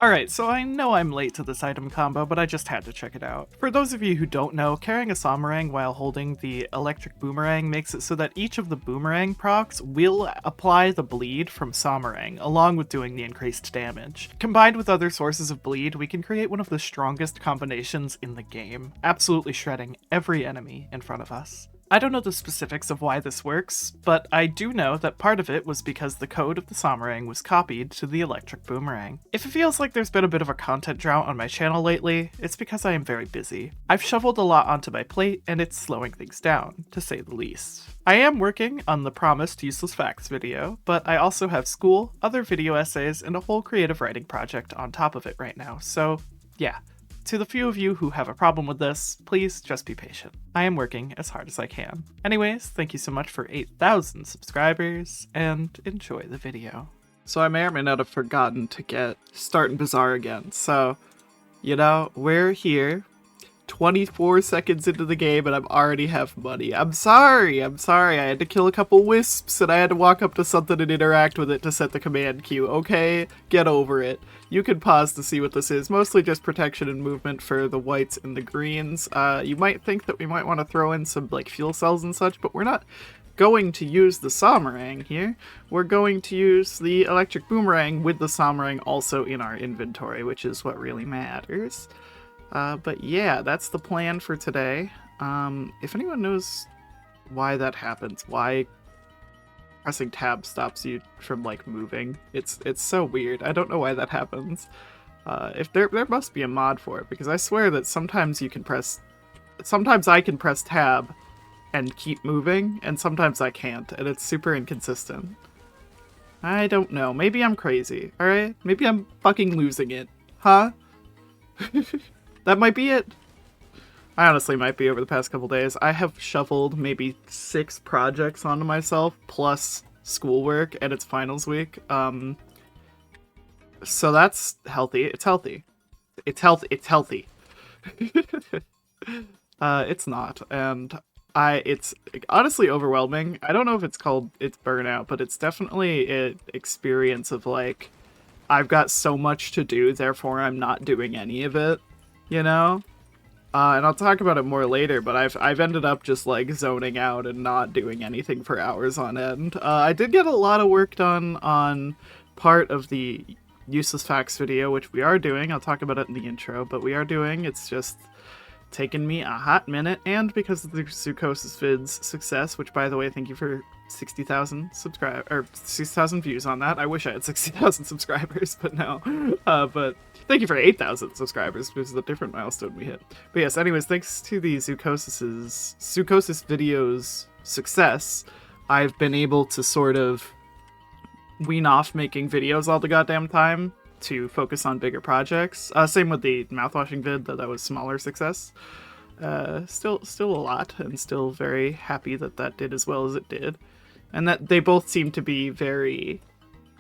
Alright, so I know I'm late to this item combo, but I just had to check it out. For those of you who don't know, carrying a boomerang while holding the electric boomerang makes it so that each of the boomerang procs will apply the bleed from boomerang, along with doing the increased damage. Combined with other sources of bleed, we can create one of the strongest combinations in the game, absolutely shredding every enemy in front of us. I don't know the specifics of why this works, but I do know that part of it was because the code of the boomerang was copied to the electric boomerang. If it feels like there's been a bit of a content drought on my channel lately, it's because I am very busy. I've shoveled a lot onto my plate, and it's slowing things down, to say the least. I am working on the promised useless facts video, but I also have school, other video essays, and a whole creative writing project on top of it right now, so yeah. To the few of you who have a problem with this, please just be patient. I am working as hard as I can. Anyways, thank you so much for 8,000 subscribers, and enjoy the video. So I may or may not have forgotten to get Start and Bazaar again, so, you know, we're here, 24 seconds into the game and I already have money. I'm sorry, I had to kill a couple wisps and I had to walk up to something and interact with it to set the command queue, okay? Get over it. You can pause to see what this is, mostly just protection and movement for the whites and the greens. You might think that we might want to throw in some like fuel cells and such, but we're not going to use the boomerang here. We're going to use the electric boomerang with the boomerang also in our inventory, which is what really matters. But yeah, that's the plan for today. If anyone knows why that happens, why pressing tab stops you from like moving, it's so weird. I don't know why that happens. If there must be a mod for it, because I swear that sometimes I can press tab and keep moving, and sometimes I can't, and it's super inconsistent. I don't know. Maybe I'm crazy, alright? Maybe I'm fucking losing it. Huh? That might be it. I honestly might be over the past couple days. I have shoveled maybe 6 projects onto myself, plus schoolwork, and it's finals week. So that's healthy. It's healthy. It's healthy. It's not, and it's honestly overwhelming. I don't know if it's burnout, but it's definitely an experience of like, I've got so much to do, therefore I'm not doing any of it. You know? And I'll talk about it more later, but I've ended up just like zoning out and not doing anything for hours on end. I did get a lot of work done on part of the useless facts video, which we are doing. I'll talk about it in the intro, but we are doing. It's just taken me a hot minute, and because of the Zukosis vid's success, which by the way, thank you for 60,000 60,000 views on that. I wish I had 60,000 subscribers, but no. But thank you for 8,000 subscribers, which is a different milestone we hit. But yes, anyways, thanks to the Zukosis video's success, I've been able to sort of wean off making videos all the goddamn time to focus on bigger projects. Same with the mouthwashing vid, though that was smaller success. Still a lot, and still very happy that did as well as it did. And that they both seem to be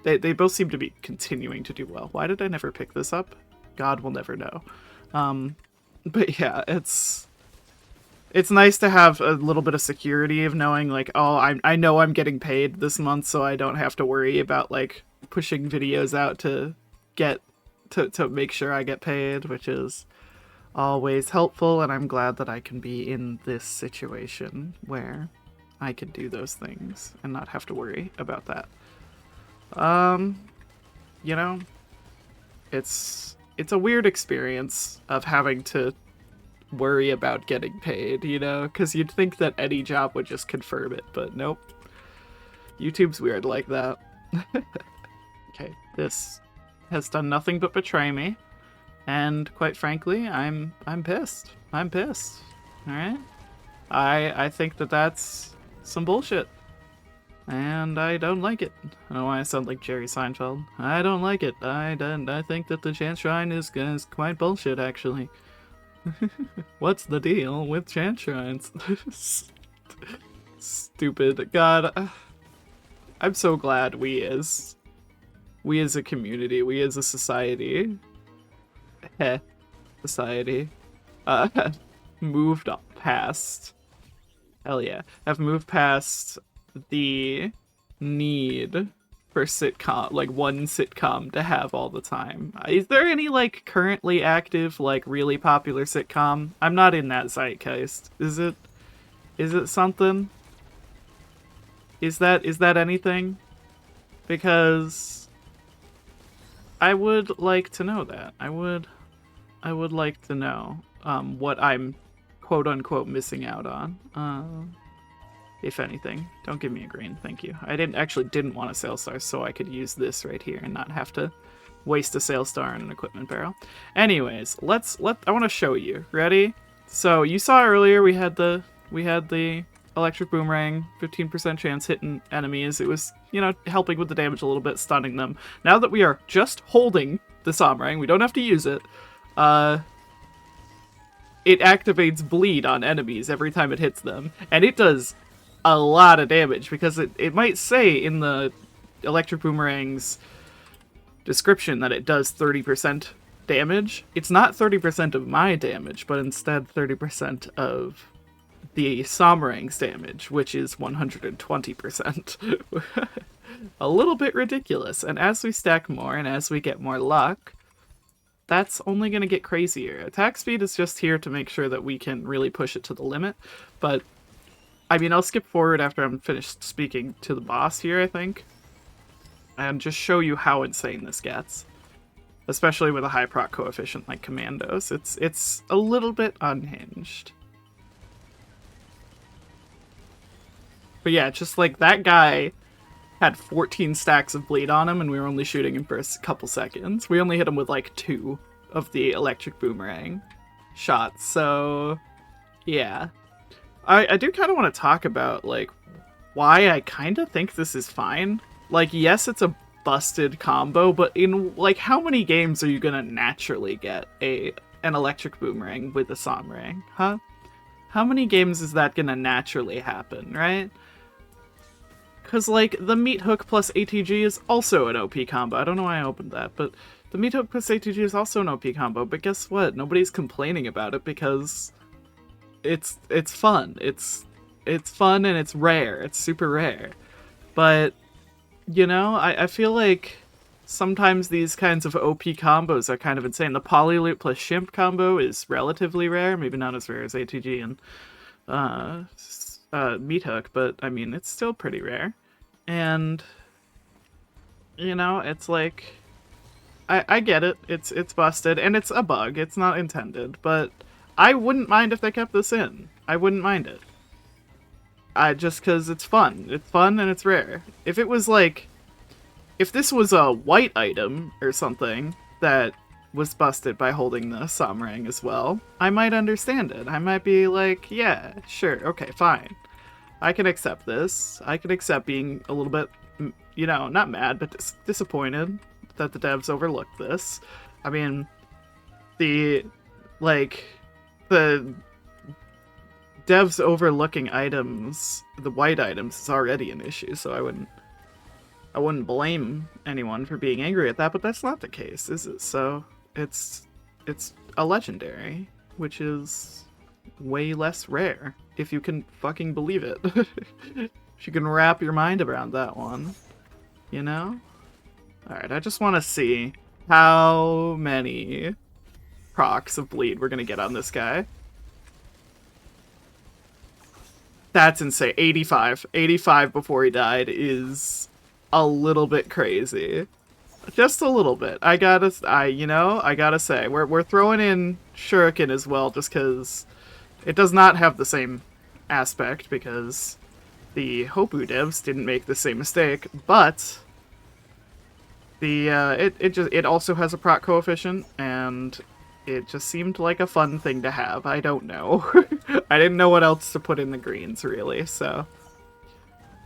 they both seem to be continuing to do well. Why did I never pick this up? God will never know. But yeah, it's nice to have a little bit of security of knowing like, oh, I know I'm getting paid this month, so I don't have to worry about like pushing videos out to make sure I get paid, which is always helpful, and I'm glad that I can be in this situation where I can do those things and not have to worry about that. You know, it's a weird experience of having to worry about getting paid, you know, because you'd think that any job would just confirm it, but nope. YouTube's weird like that. Okay, this has done nothing but betray me, and quite frankly, I'm pissed. I'm pissed. All right, I think that that's some bullshit, and I don't like it. I don't know why I sound like Jerry Seinfeld. I don't like it. I think that the Chance Shrine is quite bullshit, actually. What's the deal with Chance Shrines? Stupid. God, I'm so glad we as a community, we as a society, moved past, hell yeah, have moved past the need for sitcom, like one sitcom to have all the time. Is there any like currently active, like really popular sitcom? I'm not in that zeitgeist. Is it something? Is that anything? Because I would like to know that. I would like to know what I'm quote unquote missing out on. If anything. Don't give me a green, thank you. I didn't want a sales star, so I could use this right here and not have to waste a sales star in an equipment barrel. Anyways, I want to show you. Ready? So you saw earlier we had the electric boomerang, 15% chance hitting enemies. It was, you know, helping with the damage a little bit, stunning them. Now that we are just holding the Somrang, we don't have to use it. It activates bleed on enemies every time it hits them, and it does a lot of damage because it might say in the electric boomerang's description that it does 30% damage. It's not 30% of my damage, but instead 30% of the Somrang's damage, which is 120%. A little bit ridiculous. And as we stack more and as we get more luck, that's only going to get crazier. Attack speed is just here to make sure that we can really push it to the limit, but I mean, I'll skip forward after I'm finished speaking to the boss here, I think, and just show you how insane this gets. Especially with a high proc coefficient like Commandos. It's a little bit unhinged. But yeah, just like that guy had 14 stacks of bleed on him and we were only shooting him for a couple seconds. We only hit him with like 2 of the electric boomerang shots, so yeah. I do kind of want to talk about, like, why I kind of think this is fine. Like, yes, it's a busted combo, but in, like, how many games are you gonna naturally get an electric boomerang with a Somrang, huh? How many games is that gonna naturally happen, right? Because, like, the meat hook plus ATG is also an OP combo. I don't know why I opened that, but the meat hook plus ATG is also an OP combo. But guess what? Nobody's complaining about it because it's fun. It's fun and it's rare. It's super rare. But, you know, I feel like sometimes these kinds of OP combos are kind of insane. The Polyloop plus Shimp combo is relatively rare. Maybe not as rare as ATG and Meat Hook, but I mean, it's still pretty rare. And, you know, it's like, I get it. It's busted and it's a bug. It's not intended, but I wouldn't mind if they kept this in. I wouldn't mind it. Just because it's fun. It's fun and it's rare. If it was like, if this was a white item or something that was busted by holding the Somrang as well, I might understand it. I might be like, yeah, sure, okay, fine. I can accept this. I can accept being a little bit, you know, not mad, but disappointed that the devs overlooked this. I mean, the devs overlooking items, the white items, is already an issue, so I wouldn't blame anyone for being angry at that, but that's not the case, is it? So it's a legendary, which is way less rare, if you can fucking believe it. If you can wrap your mind around that one, you know? Alright, I just want to see how many procs of bleed we're gonna get on this guy. That's insane. 85. 85 before he died is a little bit crazy. Just a little bit. I gotta say, we're throwing in Shuriken as well, just because it does not have the same aspect, because the Hopu devs didn't make the same mistake, but it also has a proc coefficient, and it just seemed like a fun thing to have. I don't know. I didn't know what else to put in the greens, really, so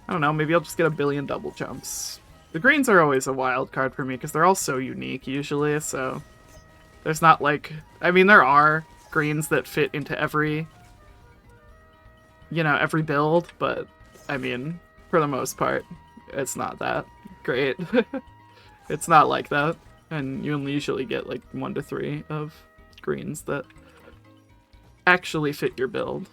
I don't know, maybe I'll just get a billion double jumps. The greens are always a wild card for me, because they're all so unique, usually, so there's not like... I mean, there are greens that fit into every, you know, every build, but, I mean, for the most part, it's not that great. It's not like that, and you only usually get, like, 1 to 3 of greens that actually fit your build.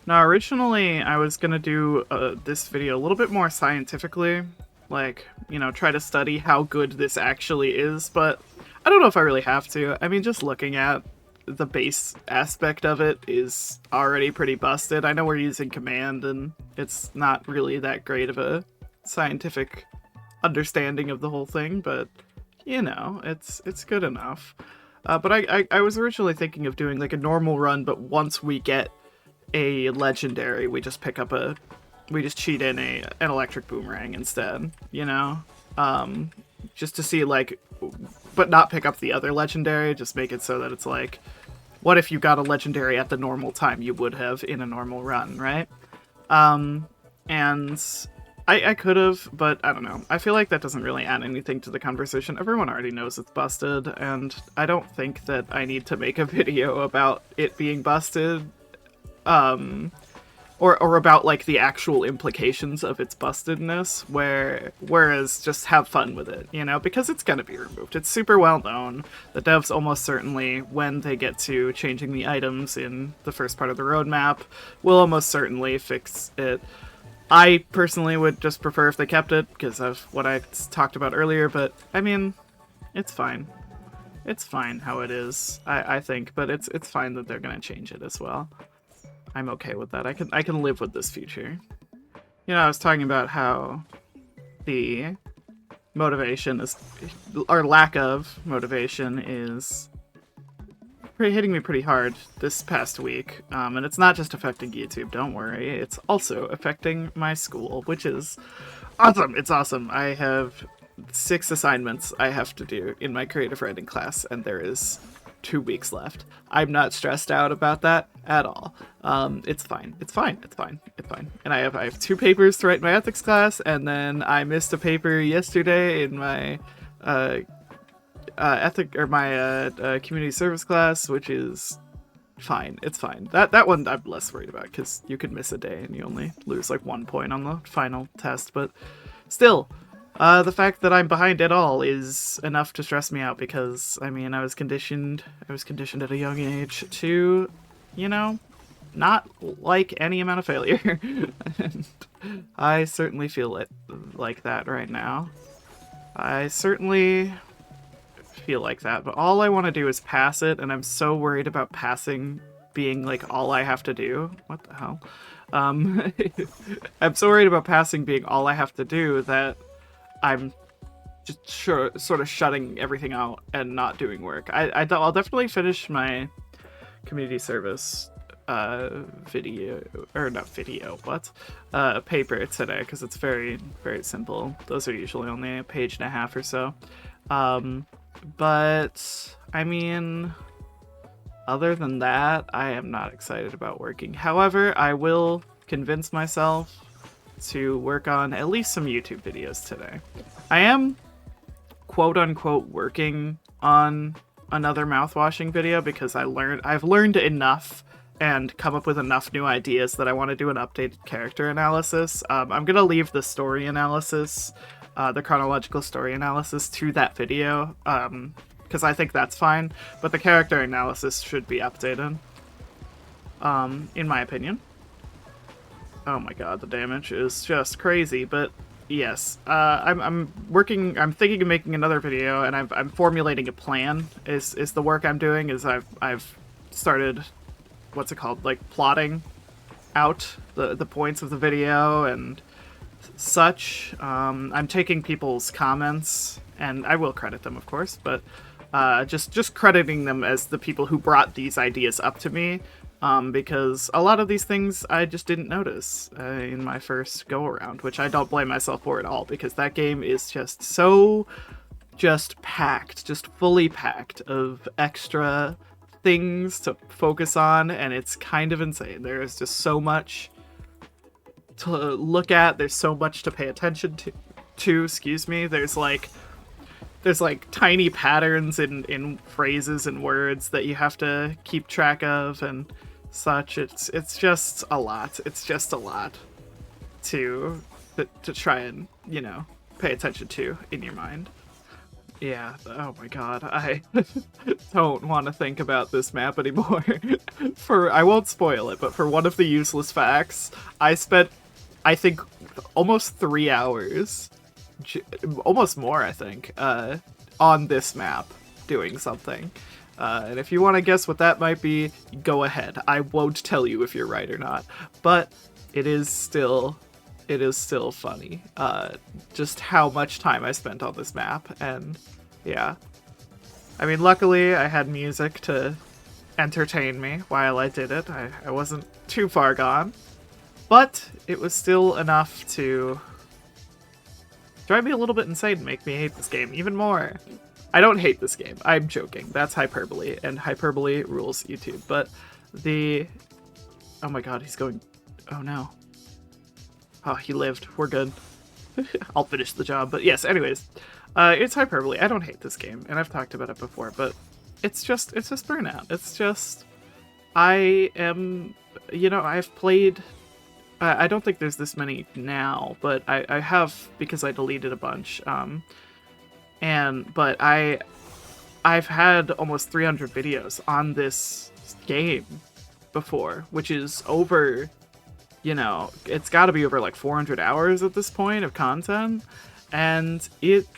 Now, originally, I was gonna do this video a little bit more scientifically, like, you know, try to study how good this actually is, but I don't know if I really have to. I mean, just looking at the base aspect of it is already pretty busted. I know we're using command, and it's not really that great of a scientific understanding of the whole thing, but, you know, it's good enough. But I was originally thinking of doing, like, a normal run, but once we get a legendary, we just pick up we just cheat in an electric boomerang instead, you know? Just to see, like, but not pick up the other legendary, just make it so that it's like, what if you got a legendary at the normal time you would have in a normal run, right? And I could have, but I don't know. I feel like that doesn't really add anything to the conversation. Everyone already knows it's busted, and I don't think that I need to make a video about it being busted, or about, like, the actual implications of its bustedness, whereas just have fun with it, you know, because it's gonna be removed. It's super well known. The devs almost certainly, when they get to changing the items in the first part of the roadmap, will almost certainly fix it. I personally would just prefer if they kept it, because of what I talked about earlier, but, I mean, it's fine. It's fine how it is, I think, but it's fine that they're gonna change it as well. I'm okay with that. I can live with this future. You know, I was talking about how the motivation is, or lack of motivation is hitting me pretty hard this past week. And it's not just affecting YouTube, don't worry. It's also affecting my school, which is awesome. It's awesome. I have 6 assignments I have to do in my creative writing class, and there is 2 weeks left. I'm not stressed out about that at all. It's fine. It's fine. It's fine. It's fine. And I have 2 papers to write in my ethics class, and then I missed a paper yesterday in my community service class, which is fine. It's fine. That one I'm less worried about, because you could miss a day and you only lose like 1 point on the final test, but still. The fact that I'm behind at all is enough to stress me out, because, I mean, I was conditioned at a young age to, you know, not like any amount of failure. And I certainly feel it like that right now. I certainly feel like that, but all I want to do is pass it, and I'm so worried about passing being, like, all I have to do. What the hell? I'm so worried about passing being all I have to do that I'm just sort of shutting everything out and not doing work. I'll definitely finish my community service paper today, because it's very, very simple. Those are usually only a page and a half or so. But, I mean, other than that, I am not excited about working. However, I will convince myself to work on at least some YouTube videos today. I am, quote-unquote, working on another mouthwashing video, because I've learned enough and come up with enough new ideas that I want to do an updated character analysis. I'm gonna leave the story analysis, the chronological story analysis, to that video, because I think that's fine, but the character analysis should be updated, in my opinion. Oh my god, the damage is just crazy, but yes. I'm thinking of making another video, and I'm formulating a plan, is the work I'm doing, is I've started, what's it called, like, plotting out the points of the video and such. I'm taking people's comments, and I will credit them, of course, but just crediting them as the people who brought these ideas up to me, because a lot of these things I just didn't notice in my first go-around, which I don't blame myself for at all, because that game is just so packed, just fully packed of extra things to focus on, and it's kind of insane. There is just so much to look at, there's so much to pay attention to, excuse me. There's like tiny patterns in phrases and words that you have to keep track of and such. It's just a lot. It's just a lot to try and, you know, pay attention to in your mind. Yeah, oh my god, I don't want to think about this map anymore. I won't spoil it, but for one of the useless facts, I spent, I think, almost 3 hours almost more, I think, on this map doing something. And if you want to guess what that might be, go ahead. I won't tell you if you're right or not, but it is still funny. Just how much time I spent on this map, and yeah. I mean, luckily I had music to entertain me while I did it. I wasn't too far gone, but it was still enough to drive me a little bit insane and make me hate this game even more. I don't hate this game. I'm joking. That's hyperbole, and hyperbole rules YouTube. But oh my god, he's going... Oh no. Oh, he lived. We're good. I'll finish the job. But yes, anyways. It's hyperbole. I don't hate this game, and I've talked about it before, but it's just burnout. It's just... I am... You know, I've played... I don't think there's this many now, but I have, because I deleted a bunch. But I've had almost 300 videos on this game before, which is over, you know, it's got to be over like 400 hours at this point of content, and it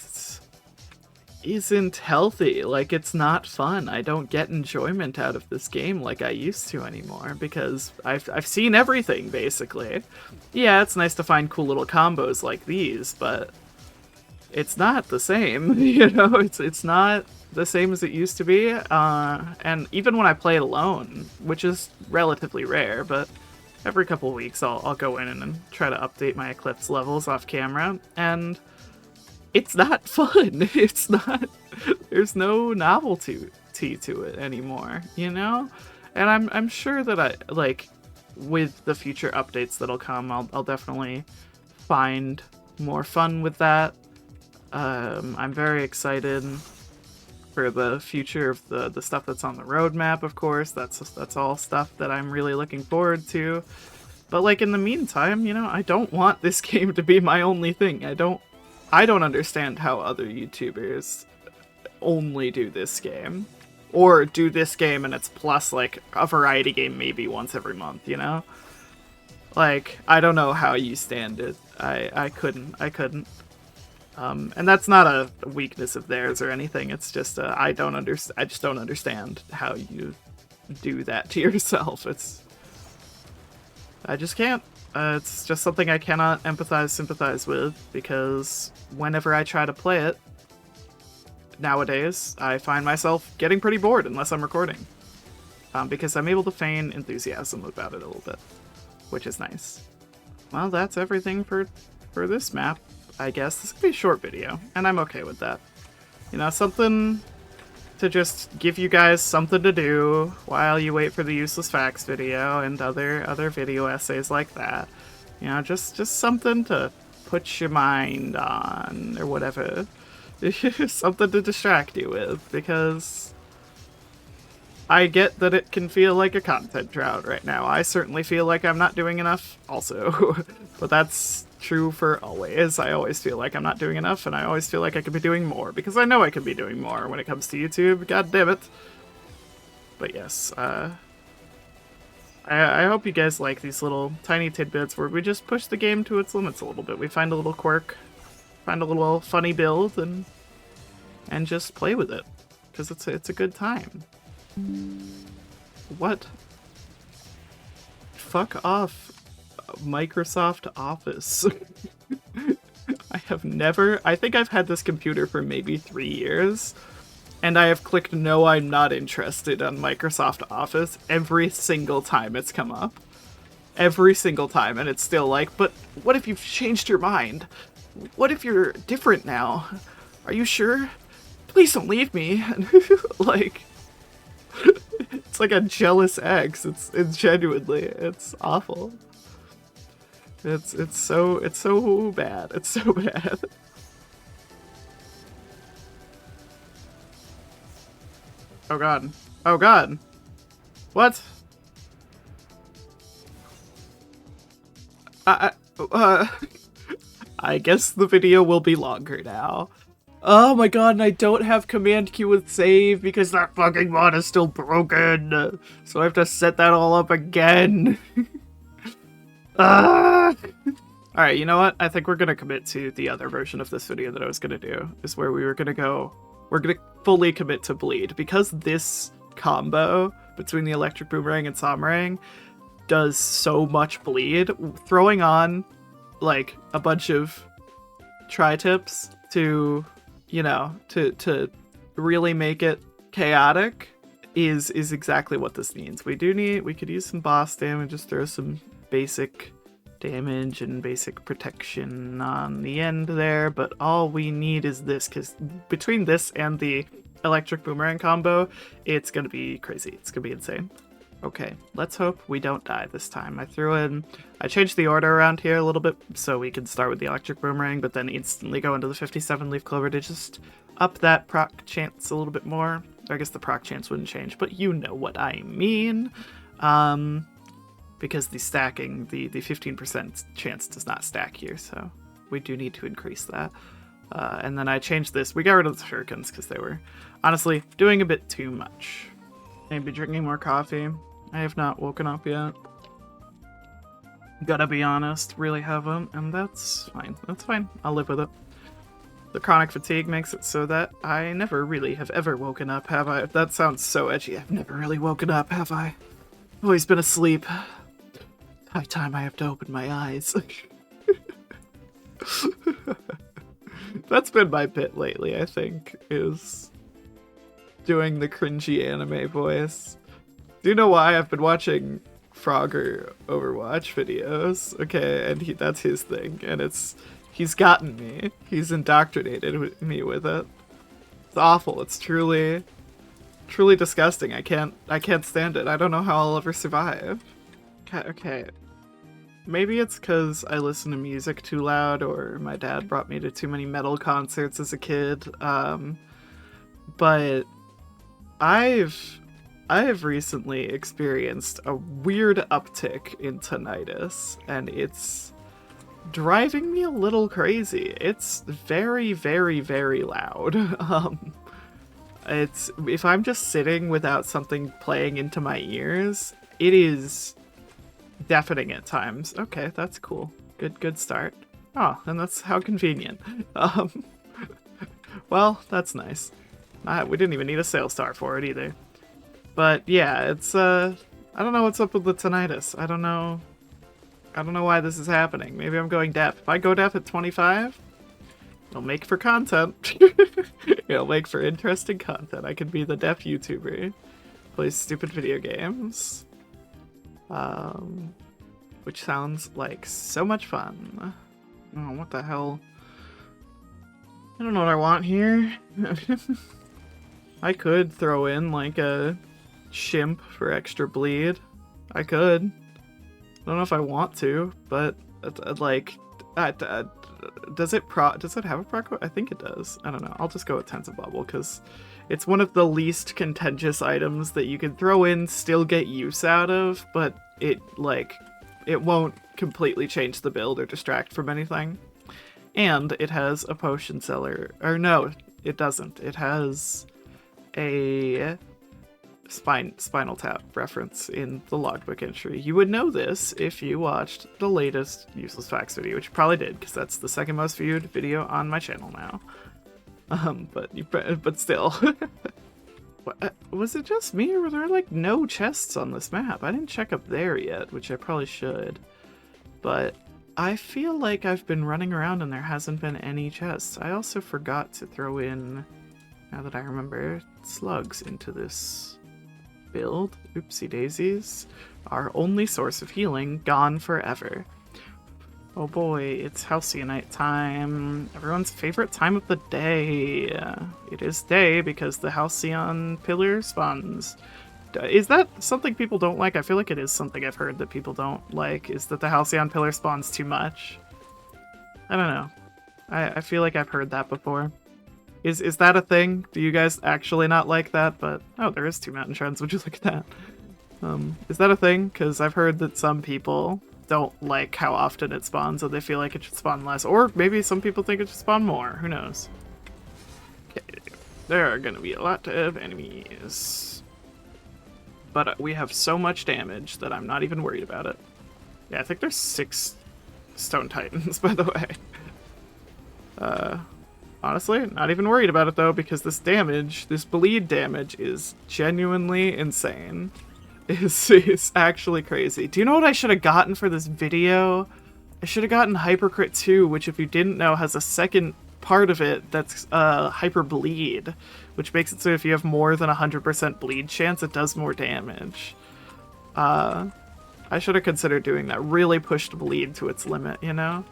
isn't healthy. Like, it's not fun. I don't get enjoyment out of this game like I used to anymore, because I've seen everything, basically. Yeah, it's nice to find cool little combos like these, but it's not the same, you know? It's not the same as it used to be, and even when I play it alone, which is relatively rare, but every couple of weeks I'll go in and try to update my Eclipse levels off camera, and it's not fun. It's not... There's no novelty to it anymore, you know? And I'm sure that with the future updates that'll come, I'll definitely find more fun with that. I'm very excited for the future of the stuff that's on the roadmap, of course. That's all stuff that I'm really looking forward to. But, like, in the meantime, you know, I don't want this game to be my only thing. I don't understand how other YouTubers only do this game. Or do this game and it's plus, like, a variety game maybe once every month, you know? Like, I don't know how you stand it. I couldn't. And that's not a weakness of theirs or anything. It's just I just don't understand how you do that to yourself. I just can't. It's just something I cannot sympathize with, because whenever I try to play it nowadays, I find myself getting pretty bored unless I'm recording, because I'm able to feign enthusiasm about it a little bit, which is nice. Well, that's everything for this map. I guess this could be a short video, and I'm okay with that. You know, something to just give you guys something to do while you wait for the useless facts video and other video essays like that. You know, just something to put your mind on, or whatever. Something to distract you with, because I get that it can feel like a content drought right now. I certainly feel like I'm not doing enough also, but that's true for always. I always feel like I'm not doing enough, and I always feel like I could be doing more, because I know I could be doing more when it comes to YouTube. God damn it. But yes, I hope you guys like these little tiny tidbits where we just push the game to its limits a little bit. We find a little quirk, find a little funny build, and just play with it, because it's a good time. What? Fuck off, Microsoft Office. I think I've had this computer for maybe 3 years, and I have clicked no, I'm not interested on Microsoft Office every single time it's come up. Every single time, and it's still like, but what if you've changed your mind? What if you're different now? Are you sure? Please don't leave me. Like, it's like a jealous ex. It's genuinely, it's awful. It's so bad. It's so bad. Oh god. Oh god. What? I guess the video will be longer now. Oh my god, and I don't have command Q with save because that fucking mod is still broken. So I have to set that all up again. Alright, you know what? I think we're gonna commit to the other version of this video that I was gonna do, is where we're gonna fully commit to bleed, because this combo between the electric boomerang and Somerang does so much bleed. Throwing on, like, a bunch of tri-tips to, you know, to really make it chaotic is exactly what this needs. We could use some boss damage, just throw some basic damage and basic protection on the end there, but all we need is this, because between this and the electric boomerang combo, it's gonna be crazy. It's gonna be insane. Okay, let's hope we don't die this time. I changed the order around here a little bit so we can start with the electric boomerang, but then instantly go into the 57 leaf clover to just up that proc chance a little bit more. I guess the proc chance wouldn't change, but you know what I mean. Because the stacking, the 15% chance does not stack here, so we do need to increase that. And then I changed this. We got rid of the shurikens because they were honestly doing a bit too much. Maybe drinking more coffee. I have not woken up yet. Gotta be honest, really haven't, and that's fine. That's fine. I'll live with it. The chronic fatigue makes it so that I never really have ever woken up, have I? That sounds so edgy. I've never really woken up, have I? Always been asleep. High time I have to open my eyes. That's been my bit lately, I think, is doing the cringy anime voice. Do you know why? I've been watching Frogger Overwatch videos, okay, and that's his thing, and he's gotten me. He's indoctrinated me with it. It's awful. It's truly disgusting. I can't stand it. I don't know how I'll ever survive. Okay. Maybe it's because I listen to music too loud, or my dad brought me to too many metal concerts as a kid. But I have recently experienced a weird uptick in tinnitus, and it's driving me a little crazy. It's very, very, very loud. If I'm just sitting without something playing into my ears, it is deafening at times. Okay, that's cool. Good start. Oh, and that's how convenient. Well, that's nice. We didn't even need a sales star for it either. But yeah, it's I don't know what's up with the tinnitus. I don't know why this is happening. Maybe I'm going deaf. If I go deaf at 25, it'll make for content. It'll make for interesting content. I could be the deaf YouTuber. Plays stupid video games. Which sounds like so much fun. Oh, what the hell? I don't know what I want here. I could throw in like a shimp for extra bleed. I could. I don't know if I want to, but like, does it have a proc? I think it does. I don't know. I'll just go with Tense of Bubble because it's one of the least contentious items that you can throw in, still get use out of, but it won't completely change the build or distract from anything. And it has a potion seller. Or no, it doesn't. It has a Spinal Tap reference in the logbook entry. You would know this if you watched the latest Useless Facts video, which you probably did, because that's the second most viewed video on my channel now. But still. Was it just me, or were there like no chests on this map? I didn't check up there yet, which I probably should. But I feel like I've been running around and there hasn't been any chests. I also forgot to throw in, now that I remember, slugs into this build. Oopsie daisies. Our only source of healing gone forever. Oh boy, it's Halcyonite time. Everyone's favorite time of the day. It is day because the Halcyon pillar spawns. Is that something people don't like? I feel like it is something I've heard that people don't like, is that the Halcyon pillar spawns too much. I don't know. I feel like I've heard that before. Is that a thing? Do you guys actually not like that? But, oh, there is 2 mountain trends. Would you look at that? Is that a thing? Because I've heard that some people don't like how often it spawns, so they feel like it should spawn less. Or maybe some people think it should spawn more. Who knows? Okay. There are gonna be a lot of enemies. But we have so much damage that I'm not even worried about it. Yeah, I think there's 6 Stone Titans, by the way. Honestly, not even worried about it though, because this damage, this bleed damage, is genuinely insane. It's actually crazy. Do you know what I should have gotten for this video? I should have gotten Hypercrit 2, which if you didn't know has a second part of it that's Hyper Bleed, which makes it so if you have more than 100% bleed chance, it does more damage. I should have considered doing that. Really pushed bleed to its limit, you know?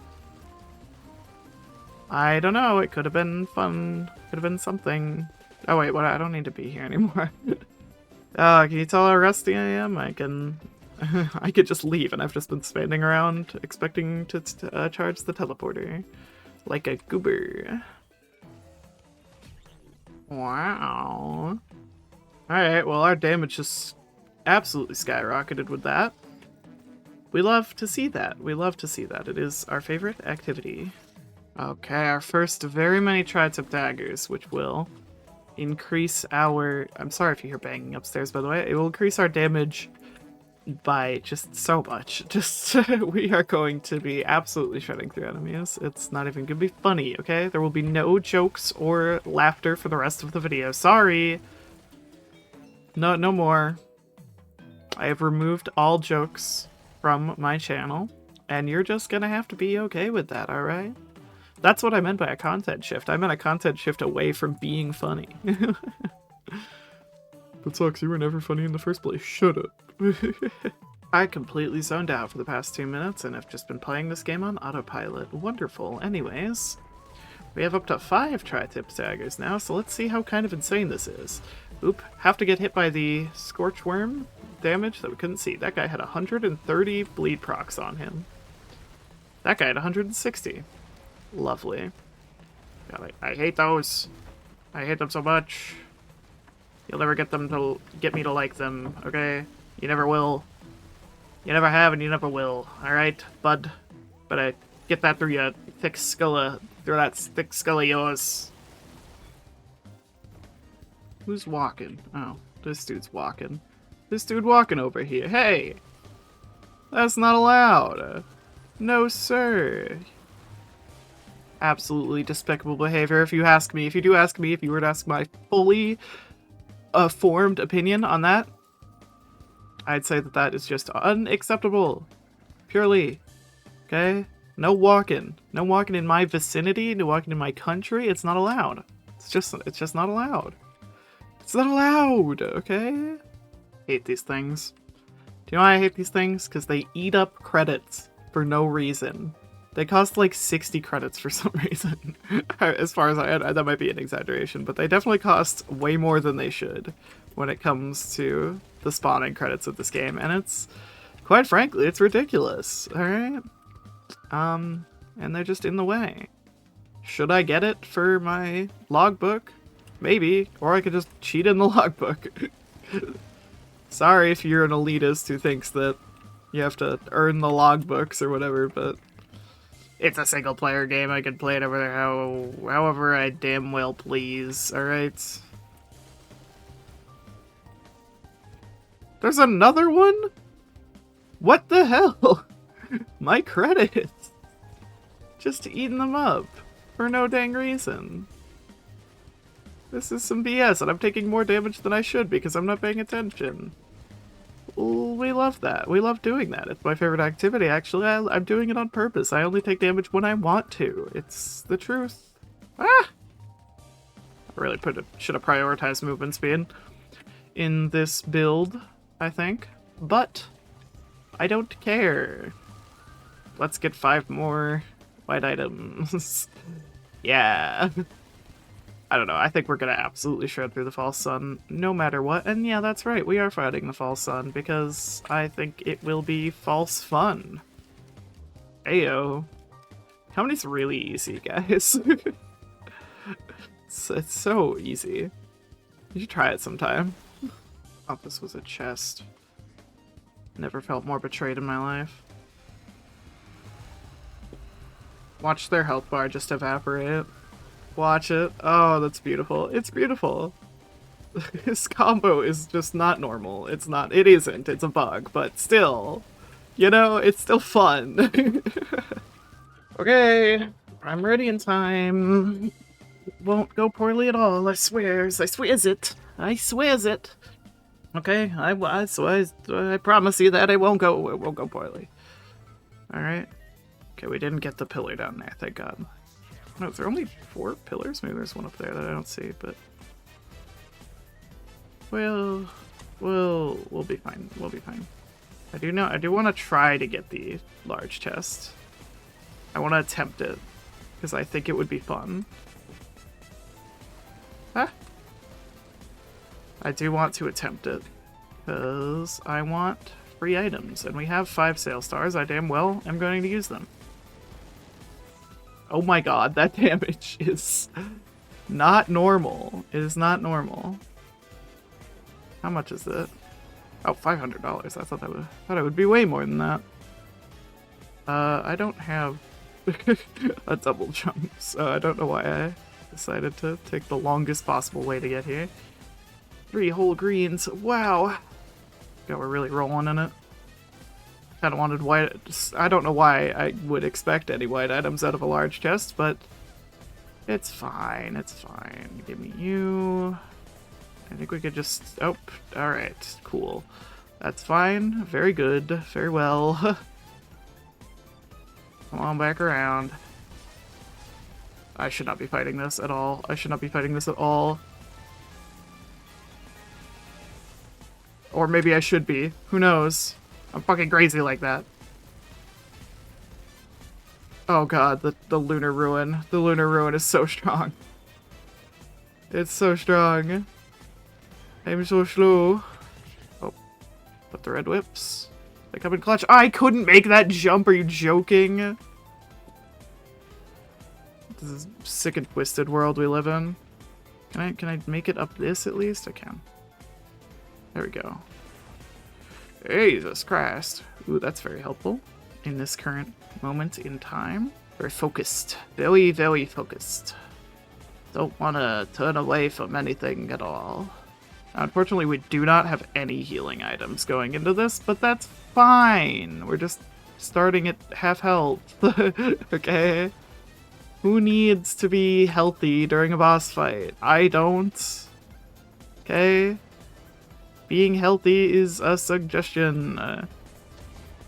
I don't know, it could have been fun. Could have been something. Oh wait, what? I don't need to be here anymore. Can you tell how rusty I am? I can... I could just leave, and I've just been standing around expecting to charge the teleporter. Like a goober. Wow. Alright, well our damage just absolutely skyrocketed with that. We love to see that. We love to see that. It is our favorite activity. Okay, our first very many tri-tip daggers, which will increase our... I'm sorry if you hear banging upstairs, by the way. It will increase our damage by just so much. Just, we are going to be absolutely shredding through enemies. It's not even going to be funny, okay? There will be no jokes or laughter for the rest of the video. Sorry! No more. I have removed all jokes from my channel, and you're just gonna have to be okay with that, alright? That's what I meant by a content shift. I meant a content shift away from being funny. That sucks, you were never funny in the first place. Shut up. I completely zoned out for the past 2 minutes and have just been playing this game on autopilot. Wonderful. Anyways, we have up to 5 tri-tip daggers now, so let's see how kind of insane this is. Oop, have to get hit by the Scorch Worm damage that we couldn't see. That guy had 130 bleed procs on him. That guy had 160. Lovely. God, I hate those. I hate them so much. You'll never get them to get me to like them, okay? You never will. You never have and you never will, alright, bud? But I get that through your thick skull, through that thick skull of yours. Who's walking? Oh, this dude's walking. This dude walking over here. Hey! That's not allowed. No, sir. Absolutely despicable behavior, if you ask me. If you do ask me, if you were to ask my fully formed opinion on that, I'd say that that is just unacceptable. Purely. Okay? No walking. No walking in my vicinity, no walking in my country. It's not allowed. It's just not allowed. It's not allowed, okay? Hate these things. Do you know why I hate these things? Because they eat up credits for no reason. They cost like 60 credits for some reason. As far as that might be an exaggeration, but they definitely cost way more than they should when it comes to the spawning credits of this game, and it's, quite frankly, it's ridiculous, alright? And they're just in the way. Should I get it for my logbook? Maybe, or I could just cheat in the logbook. Sorry if you're an elitist who thinks that you have to earn the logbooks or whatever, but it's a single player game. I can play it over there however I damn well please, alright? There's another one? What the hell? My credits. Just eating them up for no dang reason. This is some BS, and I'm taking more damage than I should because I'm not paying attention. We love that. We love doing that. It's my favorite activity, actually. I'm doing it on purpose. I only take damage when I want to. It's the truth. Ah! I really should have prioritized movement speed in this build, I think. But I don't care. Let's get 5 more white items. Yeah. I don't know, I think we're gonna absolutely shred through the False Sun no matter what. And yeah, that's right, we are fighting the False Sun because I think it will be false fun. Ayo. Comedy's really easy, guys. It's so easy. You should try it sometime. Oh, this was a chest. Never felt more betrayed in my life. Watch their health bar just evaporate. Watch it. Oh, that's beautiful. It's beautiful. This combo is just not normal. It's not. It isn't. It's a bug, but still. You know, it's still fun. Okay, I'm ready in time. Won't go poorly at all, I swears. I swears it. I swears it. Okay, I promise you that it won't go poorly. Alright. Okay, we didn't get the pillar down there, thank God. Oh, is there only 4 pillars? Maybe there's one up there that I don't see, but... Well, we'll be fine. We'll be fine. I do want to try to get the large chest. I want to attempt it, because I think it would be fun. Huh? I do want to attempt it, because I want free items, and we have 5 sales stars. I damn well am going to use them. Oh my god, that damage is not normal. It is not normal. How much is it? Oh, $500. I thought it would be way more than that. I don't have a double jump, so I don't know why I decided to take the longest possible way to get here. 3 whole greens. Wow. God, we're really rolling in it. Kind of wanted white. I don't know why I would expect any white items out of a large chest, but it's fine. It's fine. Give me you. I think we could just... Oh, alright. Cool. That's fine. Very good. Very well. Come on back around. I should not be fighting this at all. I should not be fighting this at all. Or maybe I should be. Who knows? I'm fucking crazy like that. Oh god, the Lunar Ruin. The Lunar Ruin is so strong. It's so strong. I'm so slow. Oh. But the red whips. They come in clutch. I couldn't make that jump, are you joking? This is a sick and twisted world we live in. Can I make it up this at least? I can. There we go. Jesus Christ. Ooh, that's very helpful in this current moment in time. Very focused. Very, very focused. Don't want to turn away from anything at all. Now, unfortunately, we do not have any healing items going into this, but that's fine. We're just starting at half health. Okay? Who needs to be healthy during a boss fight? I don't. Okay? Being healthy is a suggestion.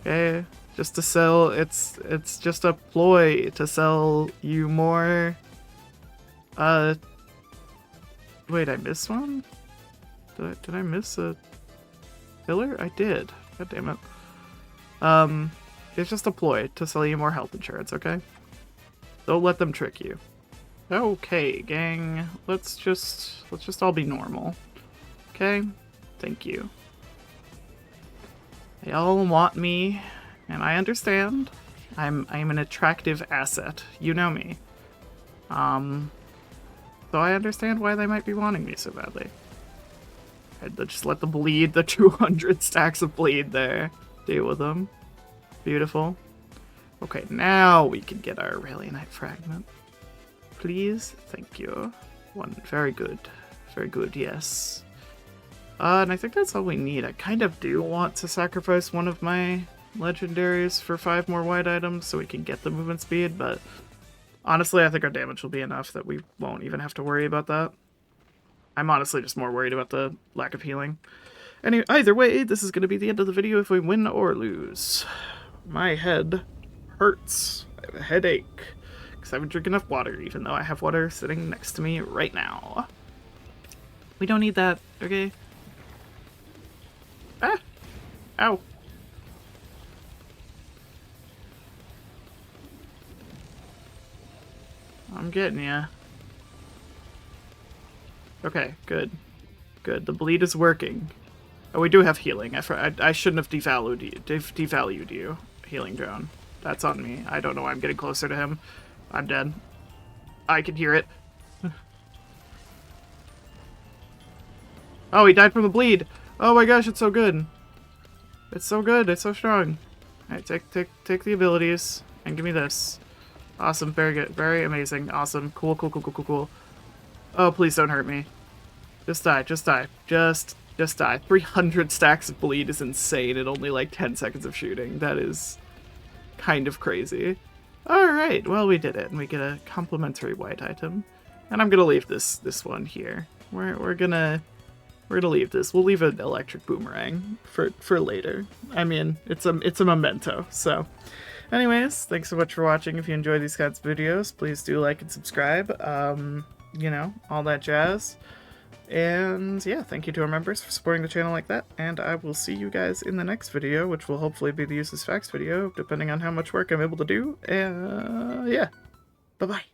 Okay? Just to sell, it's just a ploy to sell you more. Wait, I missed one? Did I miss a pillar? I did. God damn it. It's just a ploy to sell you more health insurance, okay? Don't let them trick you. Okay, gang. Let's just all be normal. Okay? Thank you. They all want me, and I understand. I'm an attractive asset. You know me. So I understand why they might be wanting me so badly. I'd just let them bleed, the 200 stacks of bleed there. Deal with them. Beautiful. Okay, now we can get our Raelianite fragment. Please? Thank you. One. Very good. Very good, yes. And I think that's all we need. I kind of do want to sacrifice one of my legendaries for 5 more white items so we can get the movement speed, but honestly, I think our damage will be enough that we won't even have to worry about that. I'm honestly just more worried about the lack of healing. Anyway, either way, this is going to be the end of the video if we win or lose. My head hurts. I have a headache because I haven't drank enough water, even though I have water sitting next to me right now. We don't need that, okay? Ah! Ow. I'm getting ya. Okay, good. Good. The bleed is working. Oh, we do have healing. I shouldn't have devalued you, healing Jone. That's on me. I don't know why I'm getting closer to him. I'm dead. I can hear it. Oh, he died from the bleed. Oh my gosh, it's so good. It's so good. It's so strong. Alright, take the abilities and give me this. Awesome. Very good. Very amazing. Awesome. Cool, cool, cool, cool, cool, cool. Oh, please don't hurt me. Just die. Just die. Just die. 300 stacks of bleed is insane in only like 10 seconds of shooting. That is kind of crazy. Alright, well we did it, and we get a complimentary white item. And I'm gonna leave this one here. We're gonna leave this. We'll leave an electric boomerang for later. I mean, it's a memento. So, anyways, thanks so much for watching. If you enjoy these kinds of videos, please do like and subscribe. You know, all that jazz. And yeah, thank you to our members for supporting the channel like that. And I will see you guys in the next video, which will hopefully be the useless facts video, depending on how much work I'm able to do. Yeah, bye bye.